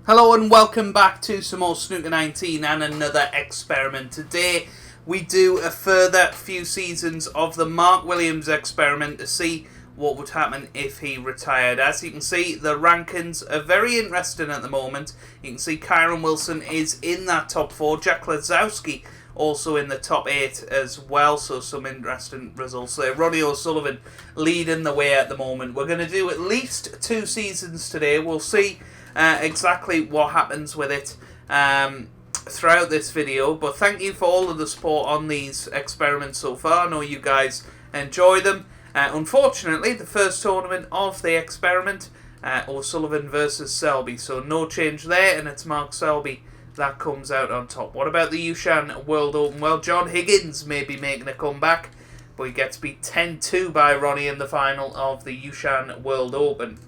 Hello and welcome back to some more Snooker 19 and another experiment. Today we do a further few seasons of the Mark Williams experiment to see what would happen if he retired. As you can see, the rankings are very interesting at the moment. You can see Kyron Wilson is in that top 4. Jack Lazowski also in the top 8 as well, so some interesting results there. Ronnie O'Sullivan leading the way at the moment. We're going to do at least 2 seasons today. We'll see exactly what happens with it throughout this video, but thank you for all of the support on these experiments so far. I know you guys enjoy them. Unfortunately, the first tournament of the experiment, O'Sullivan versus Selby, so no change there, and it's Mark Selby that comes out on top. What about the Yushan World Open? Well, John Higgins may be making a comeback, but he gets beat 10-2 by Ronnie in the final of the Yushan World Open.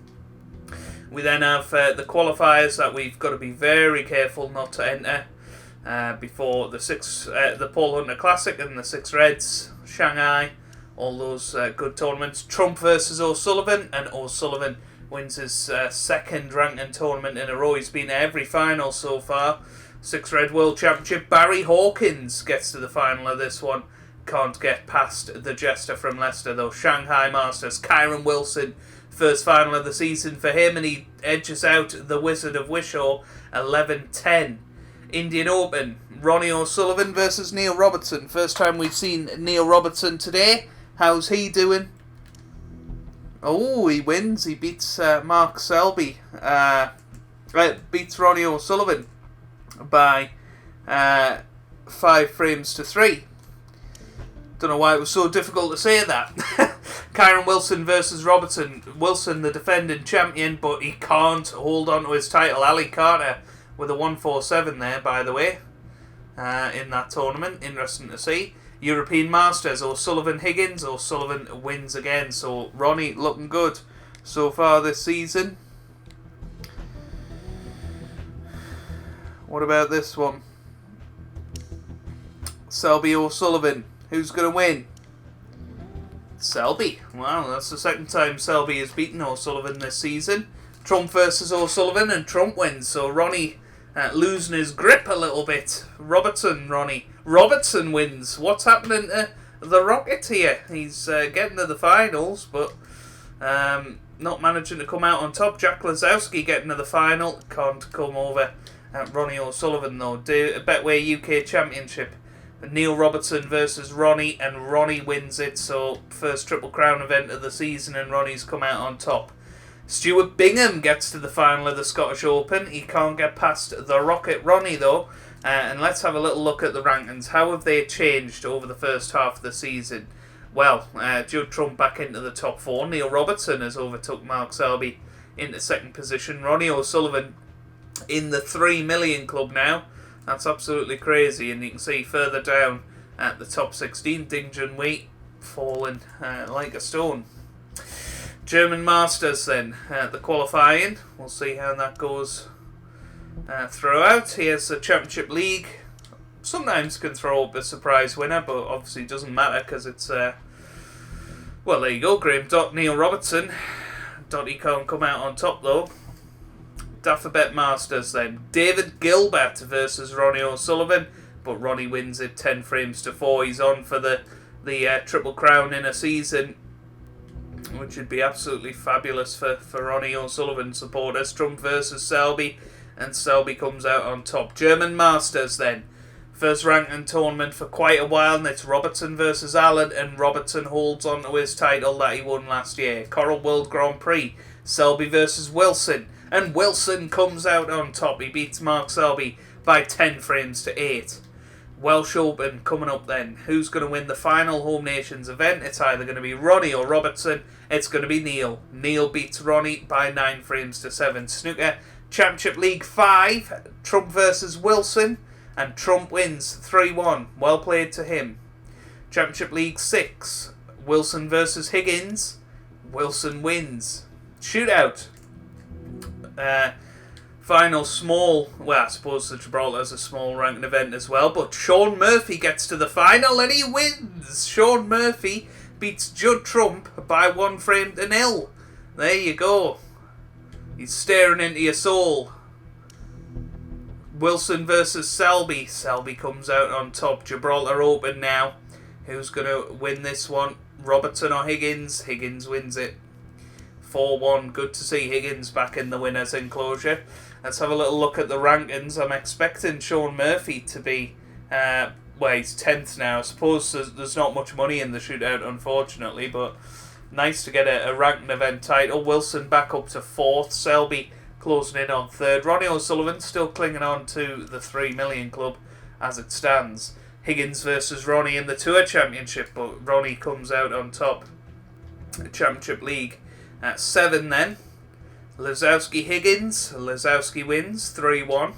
We then have the qualifiers that we've got to be very careful not to enter before the Paul Hunter Classic and the Six Reds, Shanghai, all those good tournaments. Trump versus O'Sullivan, and O'Sullivan wins his second ranking tournament in a row. He's been to every final so far. Six Red World Championship. Barry Hawkins gets to the final of this one. Can't get past the jester from Leicester though. Shanghai Masters. Kyron Wilson, first final of the season for him, and he edges out the Wizard of Wishaw 11-10. Indian Open, Ronnie O'Sullivan versus Neil Robertson. First time we've seen Neil Robertson today. How's he doing? Oh, he wins. He beats Mark Selby. Beats Ronnie O'Sullivan by 5 frames to 3. Don't know why it was so difficult to say that. Kyron Wilson versus Robertson. Wilson, the defending champion, but he can't hold on to his title. Ali Carter with a 147 there, by the way, in that tournament. Interesting to see. European Masters, O'Sullivan Higgins. O'Sullivan wins again, so Ronnie looking good so far this season. What about this one? Selby O'Sullivan. Who's going to win? Selby. Wow, that's the second time Selby has beaten O'Sullivan this season. Trump versus O'Sullivan, and Trump wins. So Ronnie losing his grip a little bit. Robertson wins. What's happening to the Rocket here? He's getting to the finals, but not managing to come out on top. Jack Lazowski getting to the final. Can't come over Ronnie O'Sullivan though. Betway UK Championship. Neil Robertson versus Ronnie, and Ronnie wins it, so first Triple Crown event of the season, and Ronnie's come out on top. Stuart Bingham gets to the final of the Scottish Open. He can't get past the Rocket Ronnie though, and let's have a little look at the rankings. How have they changed over the first half of the season? Well, Judd Trump back into the top 4. Neil Robertson has overtook Mark Selby into second position. Ronnie O'Sullivan in the 3 million club now. That's absolutely crazy, and you can see further down at the top 16, Ding Junhui falling like a stone. German Masters then, the qualifying. We'll see how that goes throughout. Here's the Championship League. Sometimes can throw up a surprise winner, but obviously it doesn't matter because it's... well, there you go, Graham Dot, Neil Robertson. Dotty can't come out on top though. Daffabet Masters then. David Gilbert versus Ronnie O'Sullivan, but Ronnie wins it 10 frames to 4. He's on for the Triple Crown in a season, which would be absolutely fabulous for Ronnie O'Sullivan supporters. Trump versus Selby, and Selby comes out on top. German Masters then. First ranking tournament for quite a while, and it's Robertson versus Allen, and Robertson holds on to his title that he won last year. Coral World Grand Prix. Selby versus Wilson, and Wilson comes out on top. He beats Mark Selby by 10 frames to 8. Welsh Open coming up then. Who's going to win the final Home Nations event? It's either going to be Ronnie or Robertson. It's going to be Neil. Neil beats Ronnie by 9 frames to 7. Snooker Championship League 5. Trump versus Wilson, and Trump wins 3-1. Well played to him. Championship League 6. Wilson versus Higgins. Wilson wins. Shootout. Final small, well, I suppose the Gibraltar's a small ranking event as well, but Sean Murphy gets to the final and he wins. Sean Murphy beats Judd Trump by 1 frame to 0. There you go. He's staring into your soul. Wilson versus Selby. Selby comes out on top. Gibraltar Open now. Who's going to win this one? Robertson or Higgins? Higgins wins it. 4-1. Good to see Higgins back in the winner's enclosure. Let's have a little look at the rankings. I'm expecting Sean Murphy to be... well, he's 10th now. I suppose there's not much money in the shootout, unfortunately, but nice to get a ranked event title. Wilson back up to 4th. Selby closing in on 3rd. Ronnie O'Sullivan still clinging on to the 3 million club as it stands. Higgins versus Ronnie in the Tour Championship, but Ronnie comes out on top. Championship League at 7 then. Lazowski Higgins. Lazowski wins 3-1.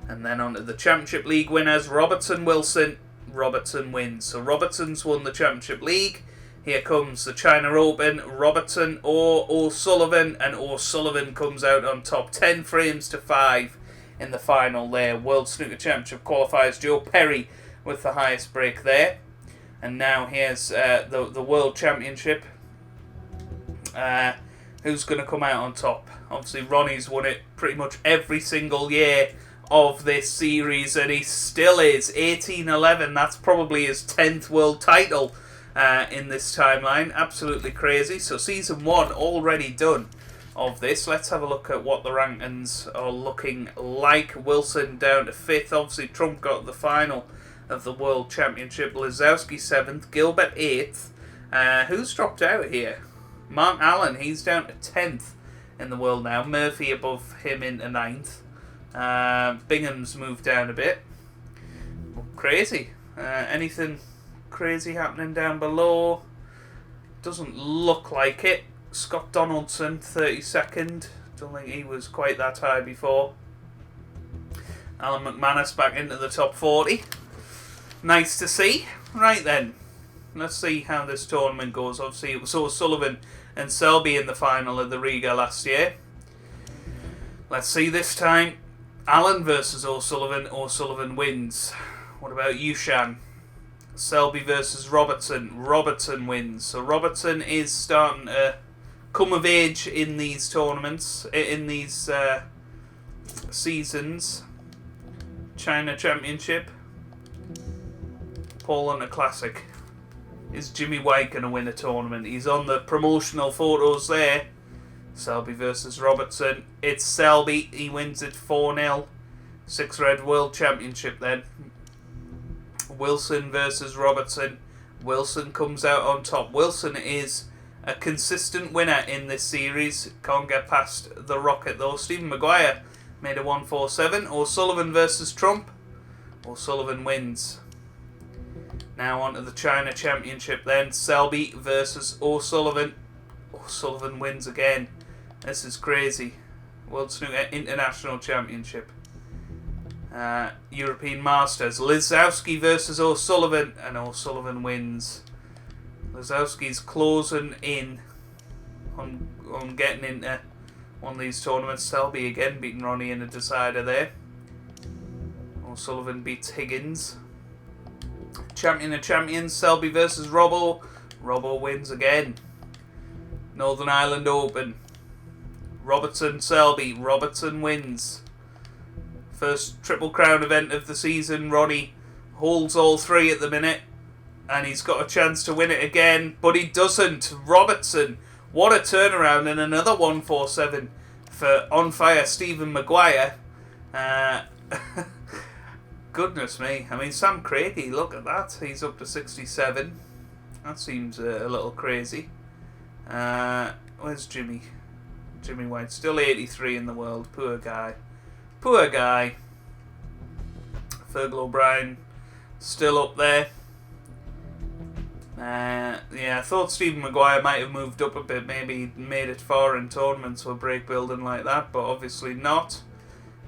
And then on to the Championship League winners. Robertson Wilson. Robertson wins. So Robertson's won the Championship League. Here comes the China Open. Robertson or O'Sullivan. And O'Sullivan comes out on top. 10 frames to 5 in the final there. World Snooker Championship qualifiers. Joe Perry with the highest break there. And now here's the World Championship. Who's going to come out on top? Obviously, Ronnie's won it pretty much every single year of this series, and he still is. 18-11, that's probably his 10th world title in this timeline. Absolutely crazy. So season 1 already done of this. Let's have a look at what the rankings are looking like. Wilson down to 5th. Obviously, Trump got the final of the World Championship. Lazowski 7th. Gilbert 8th. Who's dropped out here? Mark Allen, he's down to 10th in the world now. Murphy above him into 9th. Bingham's moved down a bit. Crazy. Anything crazy happening down below? Doesn't look like it. Scott Donaldson, 32nd. Don't think he was quite that high before. Alan McManus back into the top 40. Nice to see. Right then. Let's see how this tournament goes. Obviously, it was O'Sullivan and Selby in the final of the Riga last year. Let's see this time. Allen versus O'Sullivan. O'Sullivan wins. What about Yushan? Selby versus Robertson. Robertson wins. So Robertson is starting to come of age in these tournaments, in these seasons. China Championship. Poland Classic. Is Jimmy White going to win a tournament? He's on the promotional photos there. Selby versus Robertson. It's Selby. He wins it 4-0. 6-Red World Championship then. Wilson versus Robertson. Wilson comes out on top. Wilson is a consistent winner in this series. Can't get past the Rocket though. Stephen Maguire made a 1-4-7. O'Sullivan versus Trump. O'Sullivan wins. Now on to the China Championship then. Selby versus O'Sullivan. O'Sullivan wins again. This is crazy. World Snooker International Championship. European Masters. Lazowski versus O'Sullivan. And O'Sullivan wins. Lazowski's closing in on getting into one of these tournaments. Selby again beating Ronnie in a decider there. O'Sullivan beats Higgins. Champion of Champions, Selby versus Robbo. Robbo wins again. Northern Ireland Open. Robertson, Selby. Robertson wins. First Triple Crown event of the season. Ronnie holds all 3 at the minute. And he's got a chance to win it again. But he doesn't. Robertson. What a turnaround. And another 1-4-7 for on fire Stephen Maguire. Goodness me. I mean, Sam Craigie, look at that. He's up to 67. That seems a little crazy. Where's Jimmy? Jimmy White. Still 83 in the world. Poor guy. Poor guy. Fergal O'Brien still up there. Yeah, I thought Stephen Maguire might have moved up a bit. Maybe made it far in tournaments or break building like that. But obviously not.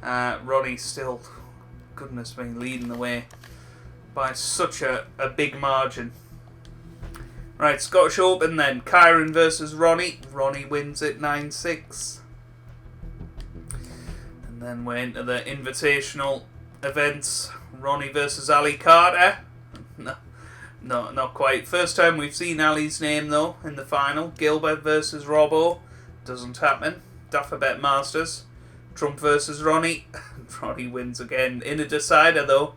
Ronnie still... Goodness me, leading the way by such a big margin. Right, Scottish Open then. Kyron versus Ronnie. Ronnie wins it 9-6. And then we're into the invitational events. Ronnie versus Ali Carter. No, not quite. First time we've seen Ali's name though in the final. Gilbert versus Robbo. Doesn't happen. Daffabet Masters. Trump versus Ronnie. Ronnie wins again. In a decider, though.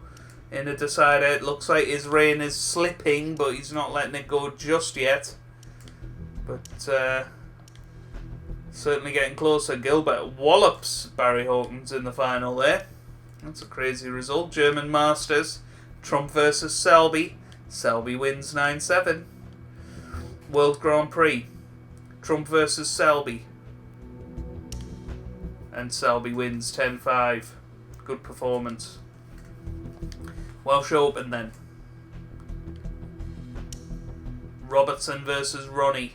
In a decider. It looks like his reign is slipping, but he's not letting it go just yet. But certainly getting closer. Gilbert wallops Barry Hawkins in the final there. That's a crazy result. German Masters. Trump versus Selby. Selby wins 9-7. World Grand Prix. Trump versus Selby. And Selby wins 10-5. Good performance. Welsh Open then. Robertson versus Ronnie.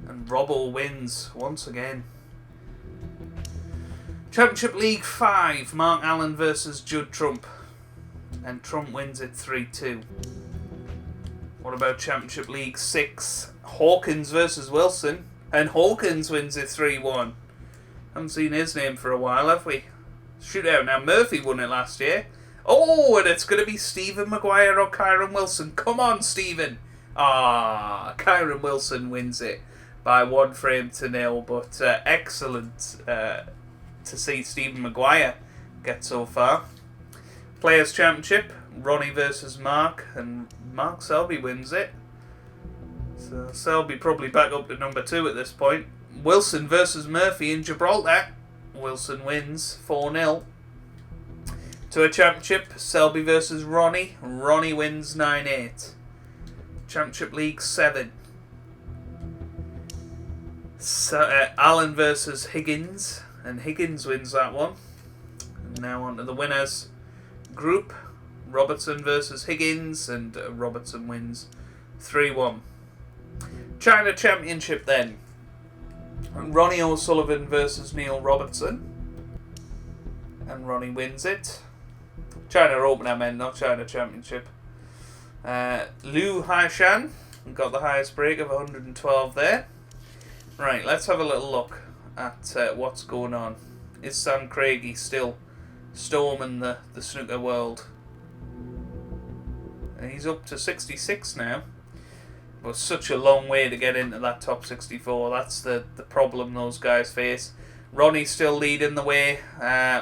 And Robbo wins once again. Championship League 5. Mark Allen versus Judd Trump. And Trump wins it 3-2. What about Championship League 6? Hawkins versus Wilson. And Hawkins wins it 3-1. Haven't seen his name for a while, have we? Shootout. Now, Murphy won it last year. Oh, and it's going to be Stephen Maguire or Kyron Wilson. Come on, Stephen. Kyron Wilson wins it by 1-0. But excellent to see Stephen Maguire get so far. Players' Championship. Ronnie versus Mark. And Mark Selby wins it. So Selby probably back up to number 2 at this point. Wilson versus Murphy in Gibraltar. Wilson wins 4-0. To a championship, Selby versus Ronnie. Ronnie wins 9-8. Championship League 7. Allen versus Higgins. And Higgins wins that one. And now on to the winners group. Robertson versus Higgins. And Robertson wins 3-1. China Championship then. Ronnie O'Sullivan versus Neil Robertson. And Ronnie wins it. China Open, I meant, not China Championship. Liu Haishan got the highest break of 112 there. Right, let's have a little look at what's going on. Is Sam Craigie still storming the snooker world? And he's up to 66 now. But such a long way to get into that top 64. That's the problem those guys face. Ronnie still leading the way.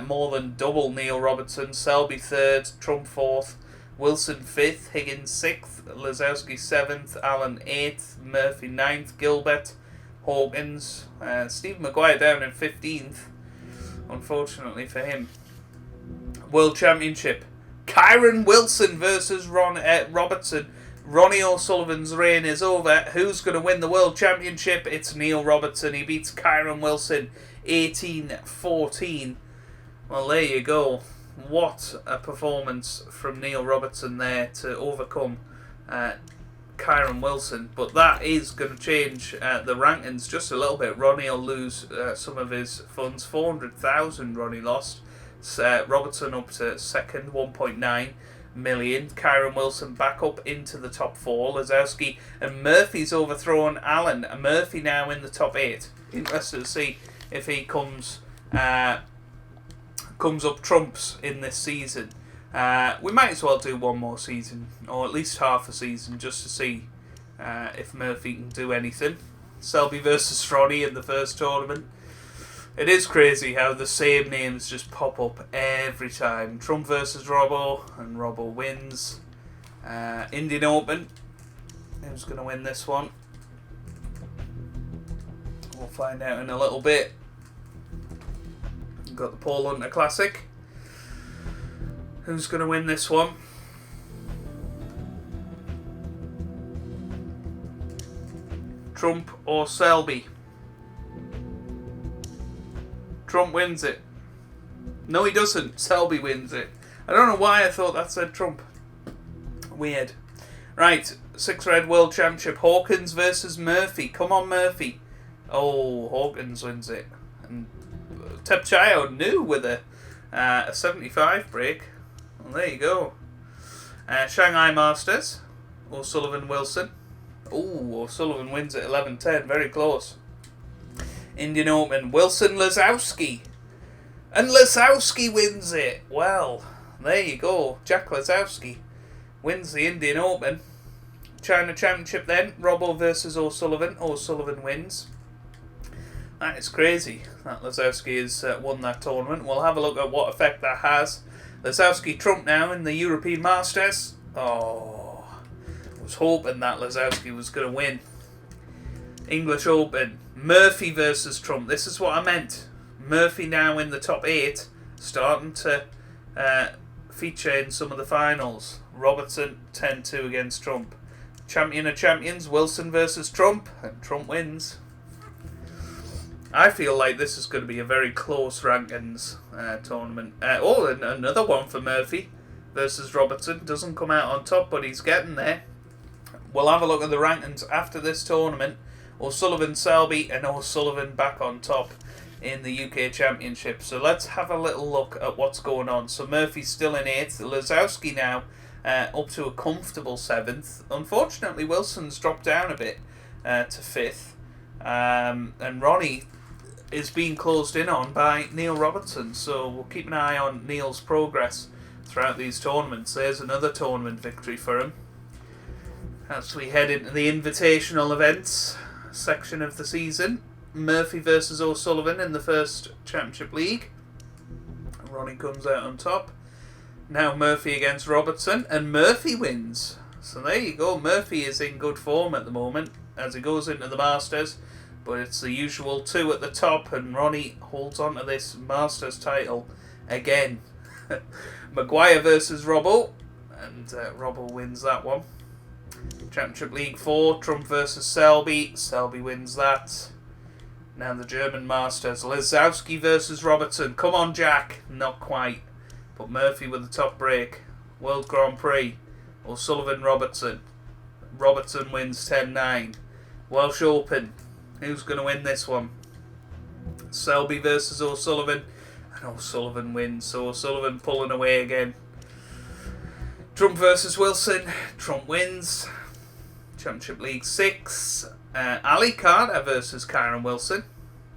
More than double Neil Robertson. Selby 3rd. Trump 4th. Wilson 5th. Higgins 6th. Lazowski 7th. Allen 8th. Murphy 9th. Gilbert. Hawkins. Steve Maguire down in 15th. Unfortunately for him. World Championship. Kyron Wilson versus Robertson. Ronnie O'Sullivan's reign is over. Who's going to win the World Championship? It's Neil Robertson. He beats Kyron Wilson 18-14. Well, there you go. What a performance from Neil Robertson there to overcome Kyron Wilson. But that is going to change the rankings just a little bit. Ronnie will lose some of his funds. 400,000 Ronnie lost. Robertson up to 2nd, 1.9 million. Kyron Wilson back up into the top 4. Lazowski and Murphy's overthrown Allen. Murphy now in the top 8. Interested to see if he comes up trumps in this season. We might as well do one more season, or at least half a season, just to see if Murphy can do anything. Selby versus Ronnie in the first tournament. It is crazy how the same names just pop up every time. Trump versus Robbo, and Robbo wins. Indian Open. Who's going to win this one? We'll find out in a little bit. We've got the Paul Hunter Classic. Who's going to win this one? Trump or Selby? Trump wins it. No, he doesn't. Selby wins it. I don't know why I thought that said Trump. Weird. Right, 6 Red World Championship. Hawkins versus Murphy. Come on, Murphy. Oh, Hawkins wins it. And Tepchayo new with a 75 break. Well, there you go. Shanghai Masters. O'Sullivan Wilson. Oh, O'Sullivan wins it 11-10. Very close. Indian Open, Wilson Lazowski. And Lazowski wins it. Well, there you go. Jack Lazowski wins the Indian Open. China Championship then, Robbo versus O'Sullivan. O'Sullivan wins. That is crazy that Lesowski has won that tournament. We'll have a look at what effect that has. Lesowski trumped now in the European Masters. Oh, I was hoping that Lesowski was going to win. English Open. Murphy versus Trump. This is what I meant. Murphy now in the top 8, starting to feature in some of the finals. Robertson 10-2 against Trump. Champion of champions, Wilson versus Trump, and Trump wins. I feel like this is going to be a very close rankings tournament. And another one for Murphy versus Robertson. Doesn't come out on top, but he's getting there. We'll have a look at the rankings after this tournament. O'Sullivan, Selby, and O'Sullivan back on top in the UK Championship. So let's have a little look at what's going on. So Murphy's still in 8th. Lesowski now up to a comfortable 7th. Unfortunately, Wilson's dropped down a bit to 5th. And Ronnie is being closed in on by Neil Robertson, so we'll keep an eye on Neil's progress throughout these tournaments. There's another tournament victory for him as we head into the invitational events section of the season. Murphy versus O'Sullivan in the first Championship League. Ronnie comes out on top. Now Murphy against Robertson, and Murphy wins. So there you go. Murphy is in good form at the moment as he goes into the Masters. But it's the usual 2 at the top, and Ronnie holds on to this Masters title again. Maguire versus Robbo, and Robbo wins that one. Championship League 4, Trump versus Selby. Selby wins that. Now the German Masters. Lesowski versus Robertson. Come on, Jack. Not quite. But Murphy with the top break. World Grand Prix. O'Sullivan, Robertson. Robertson wins 10-9. Welsh Open. Who's going to win this one? Selby versus O'Sullivan. And O'Sullivan wins. So O'Sullivan pulling away again. Trump versus Wilson. Trump wins. Championship League 6. Ali Carter versus Kyron Wilson.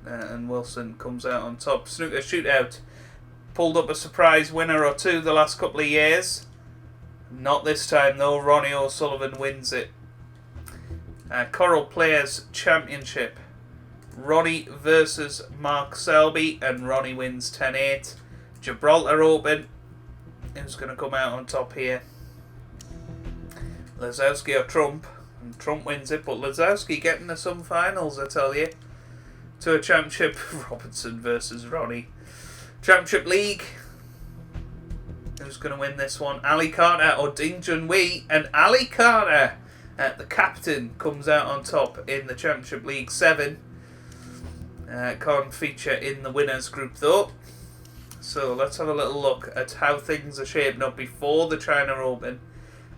And Wilson comes out on top. Snooker Shootout. Pulled up a surprise winner or two the last couple of years. Not this time though. Ronnie O'Sullivan wins it. Coral Players Championship. Ronnie versus Mark Selby, and Ronnie wins 10-8. Gibraltar Open. Who's going to come out on top here? Lesowski or Trump? And Trump wins it, but Lesowski getting to some finals, I tell you. To a championship. Robertson versus Ronnie. Championship League. Who's going to win this one? Ali Carter or Ding Junhui? And Ali Carter, the captain, comes out on top in the Championship League 7. Can't feature in the winners group though. So let's have a little look at how things are shaping up before the China Open.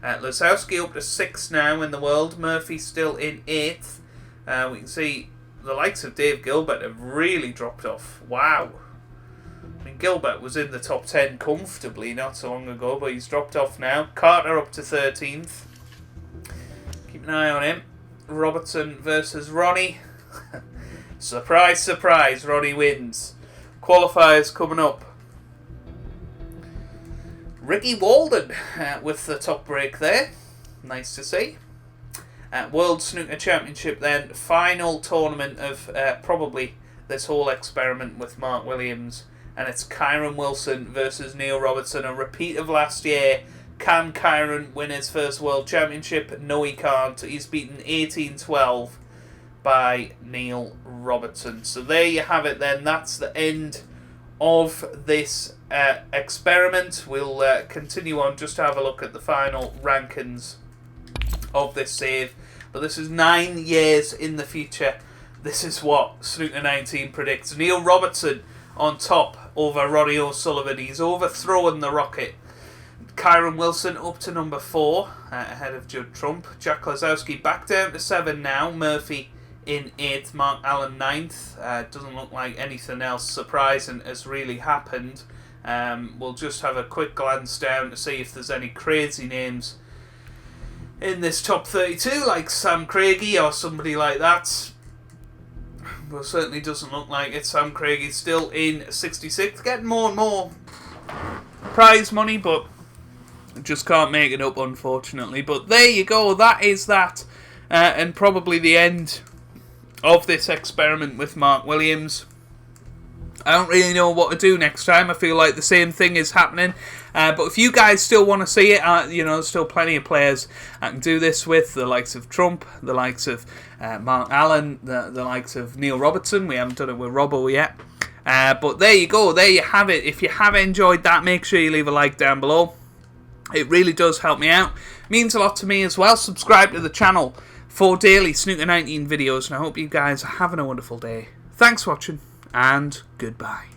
Lesowski up to 6th now in the world. Murphy still in 8th. We can see the likes of Dave Gilbert have really dropped off. Wow. I mean, Gilbert was in the top 10 comfortably not so long ago, but he's dropped off now. Carter up to 13th. Keep an eye on him. Robertson versus Ronnie. Surprise, surprise, Ronnie wins. Qualifiers coming up. Ricky Walden with the top break there. Nice to see. World Snooker Championship then. Final tournament of probably this whole experiment with Mark Williams. And it's Kyron Wilson versus Neil Robertson. A repeat of last year. Can Kyron win his first World Championship? No, he can't. He's beaten 18-12 by Neil Robertson. So there you have it then. That's the end of this experiment. We'll continue on just to have a look at the final rankings of this save. But this is 9 years in the future. This is what Snooker 19 predicts. Neil Robertson on top over Ronnie O'Sullivan. He's overthrown the rocket. Kyron Wilson up to number 4 ahead of Judd Trump. Jack Lesowski back down to 7 now. Murphy in 8th. Mark Allen 9th. Doesn't look like anything else surprising has really happened. We'll just have a quick glance down to see if there's any crazy names in this top 32 like Sam Craigie or somebody like that. Well, certainly doesn't look like it. Sam Craigie still in 66th, getting more and more prize money, but just can't make it up, unfortunately. But there you go. That is that. And probably the end of this experiment with Mark Williams. I don't really know what to do next time. I feel like the same thing is happening. But if you guys still want to see it, you know, there's still plenty of players I can do this with. The likes of Trump, the likes of Mark Allen, the likes of Neil Robertson. We haven't done it with Robbo yet. But there you go. There you have it. If you have enjoyed that, make sure you leave a like down below. It really does help me out. It means a lot to me as well. Subscribe to the channel for daily Snooker 19 videos. And I hope you guys are having a wonderful day. Thanks for watching. And goodbye.